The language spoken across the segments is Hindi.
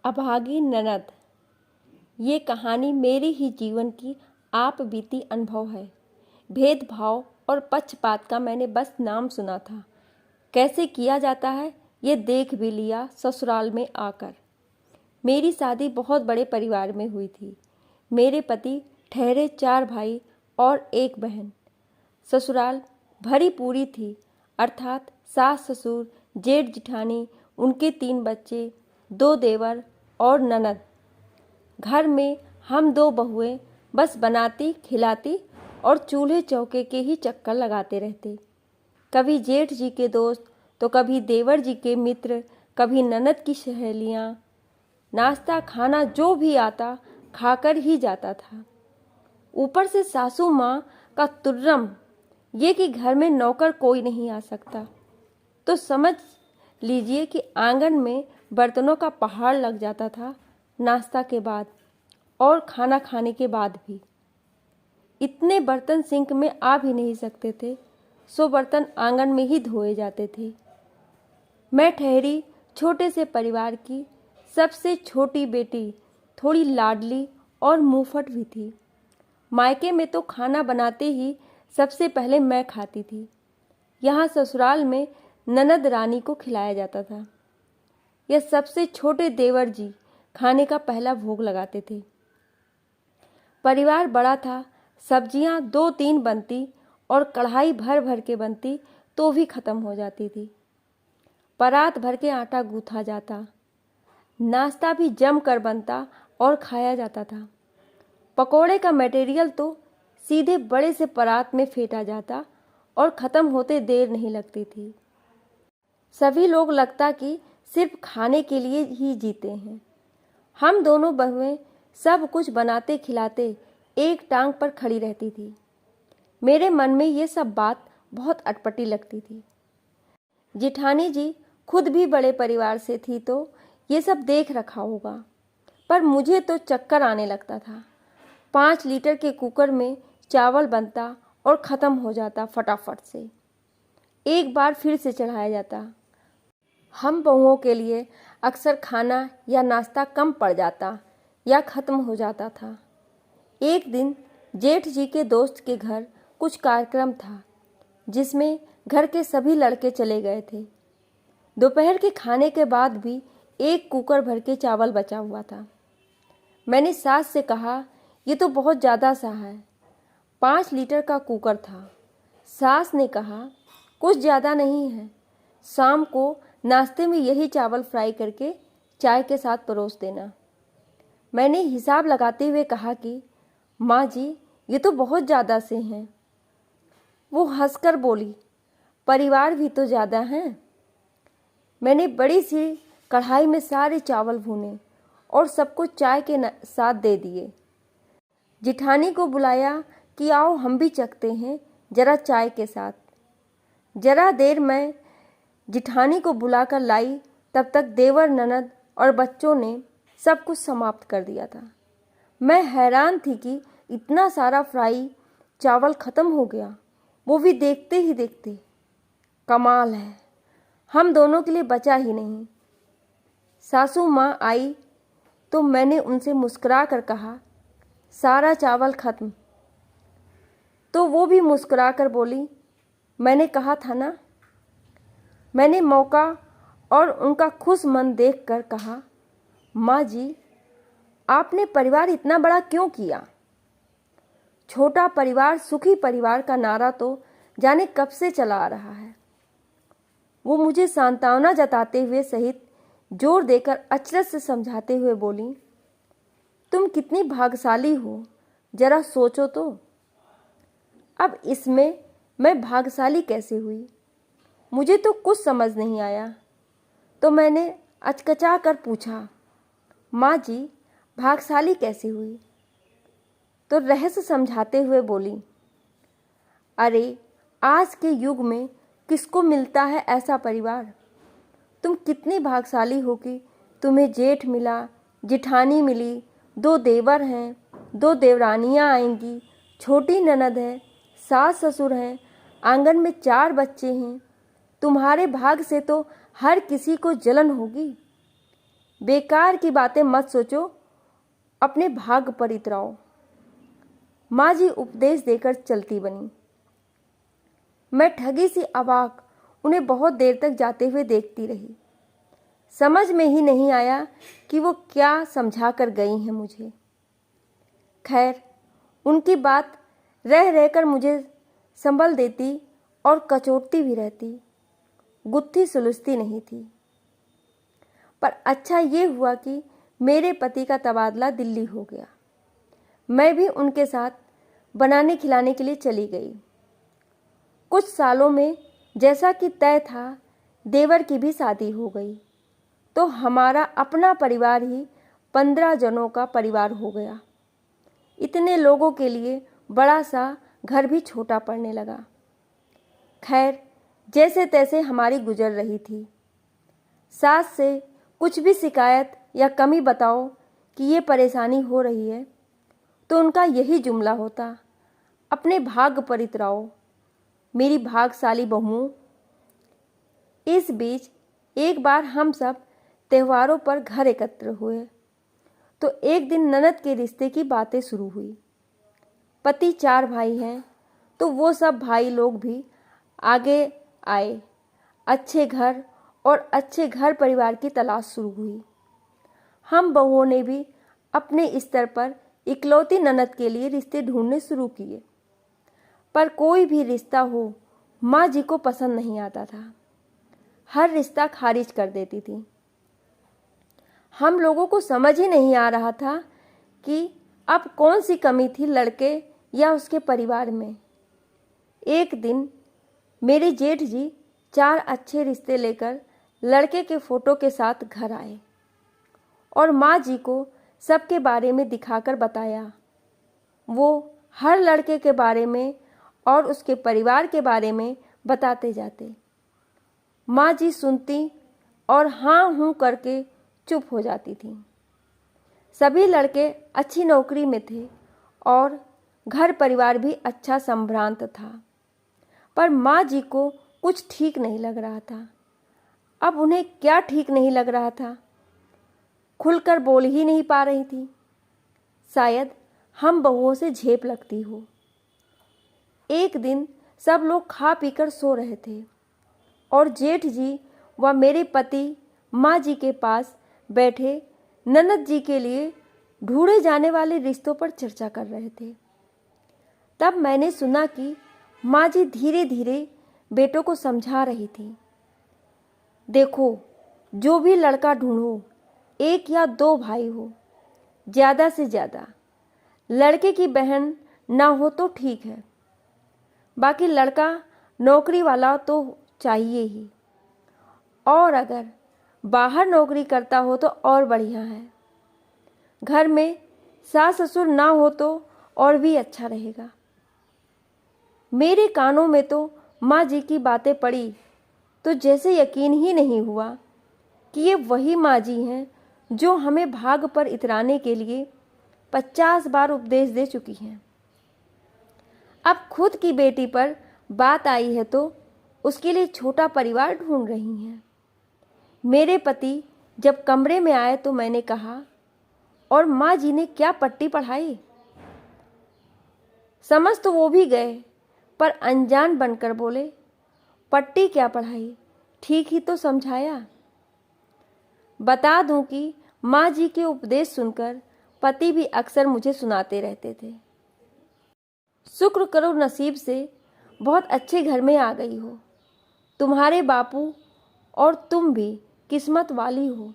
अभागी ननद। ये कहानी मेरे ही जीवन की आप बीती अनुभव है। भेदभाव और पक्षपात का मैंने बस नाम सुना था, कैसे किया जाता है ये देख भी लिया ससुराल में आकर। मेरी शादी बहुत बड़े परिवार में हुई थी। मेरे पति ठहरे 4 भाई और 1 बहन। ससुराल भरी पूरी थी, अर्थात सास ससुर, जेठ जिठानी, उनके 3 बच्चे, 2 देवर और ननद। घर में हम 2 बहुएं बस बनाती खिलाती और चूल्हे चौके के ही चक्कर लगाते रहते। कभी जेठ जी के दोस्त तो कभी देवर जी के मित्र, कभी ननद की सहेलियां। नाश्ता खाना जो भी आता खाकर ही जाता था। ऊपर से सासू माँ का तुर्रम ये कि घर में नौकर कोई नहीं आ सकता, तो समझ लीजिए कि आंगन में बर्तनों का पहाड़ लग जाता था। नाश्ता के बाद और खाना खाने के बाद भी इतने बर्तन सिंक में आ भी नहीं सकते थे, सो बर्तन आंगन में ही धोए जाते थे। मैं ठहरी छोटे से परिवार की सबसे छोटी बेटी, थोड़ी लाडली और मुंहफट भी थी। मायके में तो खाना बनाते ही सबसे पहले मैं खाती थी। यहाँ ससुराल में ननद रानी को खिलाया जाता था। यह सबसे छोटे देवर जी खाने का पहला भोग लगाते थे। परिवार बड़ा था, सब्जियां 2-3 बनती और कढ़ाई भर भर के बनती तो भी खत्म हो जाती थी। परात भर के आटा गूंथा जाता। नाश्ता भी जम कर बनता और खाया जाता था। पकोड़े का मटेरियल तो सीधे बड़े से परात में फेंटा जाता और ख़त्म होते देर नहीं लगती थी। सभी लोग लगता कि सिर्फ खाने के लिए ही जीते हैं। हम दोनों बहुएं सब कुछ बनाते खिलाते एक टांग पर खड़ी रहती थी। मेरे मन में ये सब बात बहुत अटपटी लगती थी। जिठानी जी खुद भी बड़े परिवार से थी तो ये सब देख रखा होगा, पर मुझे तो चक्कर आने लगता था। 5 लीटर के कुकर में चावल बनता और ख़त्म हो जाता फटाफट से। एक बार फिर से चढ़ाया जाता। हम बहुओं के लिए अक्सर खाना या नाश्ता कम पड़ जाता या ख़त्म हो जाता था। एक दिन जेठ जी के दोस्त के घर कुछ कार्यक्रम था, जिसमें घर के सभी लड़के चले गए थे। दोपहर के खाने के बाद भी 1 कुकर भर के चावल बचा हुआ था। मैंने सास से कहा, ये तो बहुत ज़्यादा सा है। 5 लीटर का कुकर था। सास ने कहा, कुछ ज़्यादा नहीं है, शाम को नाश्ते में यही चावल फ्राई करके चाय के साथ परोस देना। मैंने हिसाब लगाते हुए कहा कि माँ जी, ये तो बहुत ज़्यादा से हैं। वो हंसकर बोली, परिवार भी तो ज़्यादा हैं। मैंने बड़ी सी कढ़ाई में सारे चावल भूने और सबको चाय के साथ दे दिए। जिठानी को बुलाया कि आओ हम भी चखते हैं जरा चाय के साथ। जरा देर मैं जिठानी को बुलाकर लाई, तब तक देवर ननद और बच्चों ने सब कुछ समाप्त कर दिया था। मैं हैरान थी कि इतना सारा फ्राई चावल ख़त्म हो गया, वो भी देखते ही देखते। कमाल है, हम दोनों के लिए बचा ही नहीं। सासू माँ आई तो मैंने उनसे मुस्कुरा कर कहा, सारा चावल ख़त्म। तो वो भी मुस्कुरा कर बोली, मैंने कहा था ना। मैंने मौका और उनका खुश मन देखकर कहा, माँ जी, आपने परिवार इतना बड़ा क्यों किया? छोटा परिवार सुखी परिवार का नारा तो जाने कब से चला आ रहा है। वो मुझे सांत्वना जताते हुए सहित जोर देकर अचरज से समझाते हुए बोली, तुम कितनी भाग्यशाली हो, जरा सोचो तो। अब इसमें मैं भाग्यशाली कैसे हुई, मुझे तो कुछ समझ नहीं आया। तो मैंने अचकचा कर पूछा, माँ जी, भाग्यशाली कैसे हुई? तो रहस्य समझाते हुए बोली, अरे आज के युग में किसको मिलता है ऐसा परिवार? तुम कितनी भाग्यशाली हो कि तुम्हें जेठ मिला, जिठानी मिली, 2 देवर हैं, 2 देवरानियाँ आएंगी, छोटी ननद है, सास ससुर हैं, आंगन में 4 बच्चे हैं। तुम्हारे भाग से तो हर किसी को जलन होगी। बेकार की बातें मत सोचो, अपने भाग्य पर इतराओ। माँ जी उपदेश देकर चलती बनी। मैं ठगी सी अवाक उन्हें बहुत देर तक जाते हुए देखती रही। समझ में ही नहीं आया कि वो क्या समझा कर गई हैं मुझे। खैर, उनकी बात रह रहकर मुझे संभल देती और कचोटती भी रहती, गुत्थी सुलझती नहीं थी। पर अच्छा ये हुआ कि मेरे पति का तबादला दिल्ली हो गया। मैं भी उनके साथ बनाने खिलाने के लिए चली गई। कुछ सालों में जैसा कि तय था, देवर की भी शादी हो गई, तो हमारा अपना परिवार ही 15 जनों का परिवार हो गया। इतने लोगों के लिए बड़ा सा घर भी छोटा पड़ने लगा। खैर, जैसे तैसे हमारी गुजर रही थी। सास से कुछ भी शिकायत या कमी बताओ कि ये परेशानी हो रही है, तो उनका यही जुमला होता, अपने भाग्य पर इतराओ, मेरी भाग्यशाली बहुओं। इस बीच एक बार हम सब त्योहारों पर घर एकत्र हुए, तो एक दिन ननद के रिश्ते की बातें शुरू हुई। पति 4 भाई हैं, तो वो सब भाई लोग भी आगे आए। अच्छे घर और अच्छे घर परिवार की तलाश शुरू हुई। हम बहुओं ने भी अपने स्तर पर इकलौती ननद के लिए रिश्ते ढूंढने शुरू किए, पर कोई भी रिश्ता हो माँ जी को पसंद नहीं आता था। हर रिश्ता खारिज कर देती थी। हम लोगों को समझ ही नहीं आ रहा था कि अब कौन सी कमी थी लड़के या उसके परिवार में। एक दिन मेरे जेठ जी 4 अच्छे रिश्ते लेकर लड़के के फोटो के साथ घर आए और माँ जी को सबके बारे में दिखाकर बताया। वो हर लड़के के बारे में और उसके परिवार के बारे में बताते जाते। माँ जी सुनती और हाँ हूँ करके चुप हो जाती थी। सभी लड़के अच्छी नौकरी में थे और घर परिवार भी अच्छा संभ्रांत था, पर माँ जी को कुछ ठीक नहीं लग रहा था। अब उन्हें क्या ठीक नहीं लग रहा था, खुलकर बोल ही नहीं पा रही थी। शायद हम बहुओं से झेप लगती हो। एक दिन सब लोग खा पीकर सो रहे थे और जेठ जी व मेरे पति माँ जी के पास बैठे ननद जी के लिए ढूंढे जाने वाले रिश्तों पर चर्चा कर रहे थे। तब मैंने सुना कि माँ जी धीरे धीरे बेटों को समझा रही थी, देखो, जो भी लड़का ढूंढो 1 या 2 भाई हो, ज़्यादा से ज़्यादा। लड़के की बहन ना हो तो ठीक है, बाकी लड़का नौकरी वाला तो चाहिए ही, और अगर बाहर नौकरी करता हो तो और बढ़िया है। घर में सास ससुर ना हो तो और भी अच्छा रहेगा। मेरे कानों में तो माँ जी की बातें पड़ी तो जैसे यकीन ही नहीं हुआ कि ये वही माँ जी हैं जो हमें भाग पर इतराने के लिए 50 बार उपदेश दे चुकी हैं। अब खुद की बेटी पर बात आई है तो उसके लिए छोटा परिवार ढूंढ रही हैं। मेरे पति जब कमरे में आए तो मैंने कहा, और माँ जी ने क्या पट्टी पढ़ाई? समझ तो वो भी गए, पर अनजान बनकर बोले, पट्टी क्या पढ़ाई, ठीक ही तो समझाया। बता दूं कि माँ जी के उपदेश सुनकर पति भी अक्सर मुझे सुनाते रहते थे। शुक्र करो नसीब से बहुत अच्छे घर में आ गई हो। तुम्हारे बापू और तुम भी किस्मत वाली हो।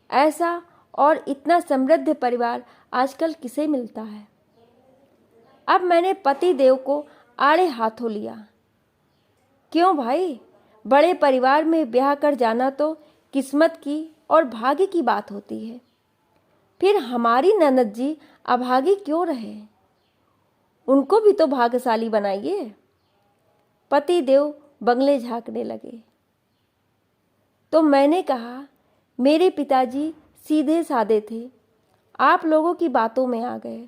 ऐसा और इतना समृद्ध परिवार आजकल किसे मिलता है। अब मैंने पति देव को आड़े हाथों लिया। क्यों भाई, बड़े परिवार में ब्याह कर जाना तो किस्मत की और भाग्य की बात होती है। फिर हमारी ननद जी अभागी क्यों रहे, उनको भी तो भाग्यशाली बनाइए। पति देव बंगले झांकने लगे तो मैंने कहा, मेरे पिताजी सीधे साधे थे, आप लोगों की बातों में आ गए,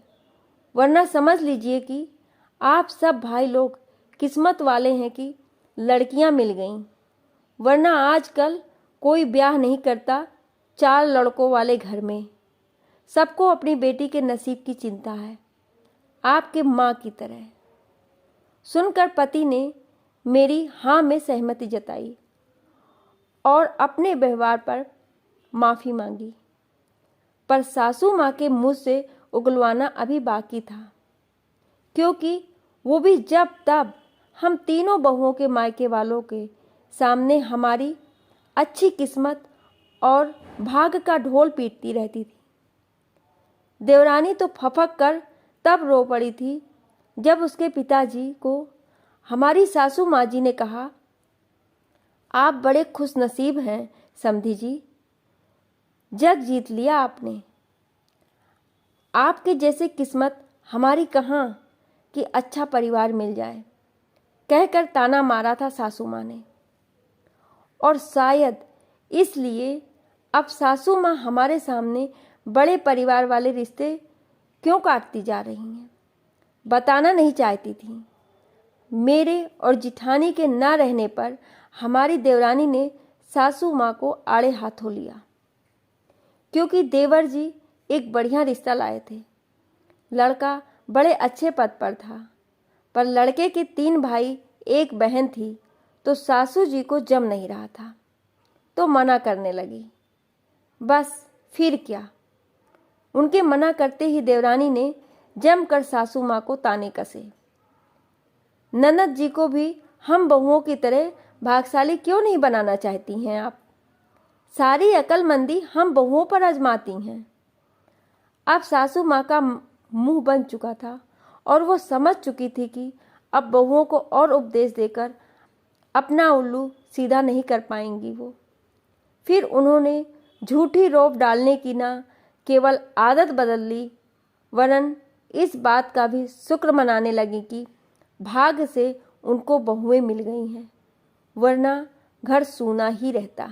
वरना समझ लीजिए कि आप सब भाई लोग किस्मत वाले हैं कि लड़कियां मिल गईं, वरना आजकल कोई ब्याह नहीं करता 4 लड़कों वाले घर में सबको अपनी बेटी के नसीब की चिंता है, आपके माँ की तरह। सुनकर पति ने मेरी हाँ में सहमति जताई और अपने व्यवहार पर माफ़ी मांगी। पर सासू माँ के मुँह से उगलवाना अभी बाकी था, क्योंकि वो भी जब तब हम तीनों बहुओं के मायके वालों के सामने हमारी अच्छी किस्मत और भाग का ढोल पीटती रहती थी। देवरानी तो फपक कर तब रो पड़ी थी जब उसके पिताजी को हमारी सासू माँ जी ने कहा, आप बड़े खुशनसीब हैं समधी जी, जग जीत लिया आपने। आपके जैसे किस्मत हमारी कहाँ कि अच्छा परिवार मिल जाए, कहकर ताना मारा था सासू माँ ने। और शायद इसलिए अब सासू माँ हमारे सामने बड़े परिवार वाले रिश्ते क्यों काटती जा रही हैं, बताना नहीं चाहती थी। मेरे और जिठानी के ना रहने पर हमारी देवरानी ने सासू माँ को आड़े हाथों लिया, क्योंकि देवर जी एक बढ़िया रिश्ता लाए थे। लड़का बड़े अच्छे पद पर था, पर लड़के के 3 भाई 1 बहन थी, तो सासू जी को जम नहीं रहा था, तो मना करने लगी। बस फिर क्या, उनके मना करते ही देवरानी ने जमकर सासू माँ को ताने कसे। ननद जी को भी हम बहुओं की तरह भाग्यशाली क्यों नहीं बनाना चाहती हैं आप? सारी अक्लमंदी हम बहुओं पर आजमाती हैं। अब सासू माँ का मुंह बन चुका था और वो समझ चुकी थी कि अब बहुओं को और उपदेश देकर अपना उल्लू सीधा नहीं कर पाएंगी वो। फिर उन्होंने झूठी रौब डालने की न केवल आदत बदल ली, वरन इस बात का भी शुक्र मनाने लगी कि भाग्य से उनको बहुएं मिल गई हैं, वरना घर सूना ही रहता।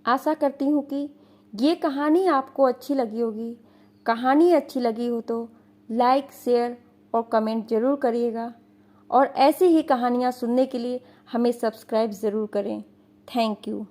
आशा करती हूँ कि ये कहानी आपको अच्छी लगी होगी। कहानी अच्छी लगी हो तो लाइक, शेयर और कमेंट ज़रूर करिएगा, और ऐसी ही कहानियाँ सुनने के लिए हमें सब्सक्राइब ज़रूर करें। Thank you.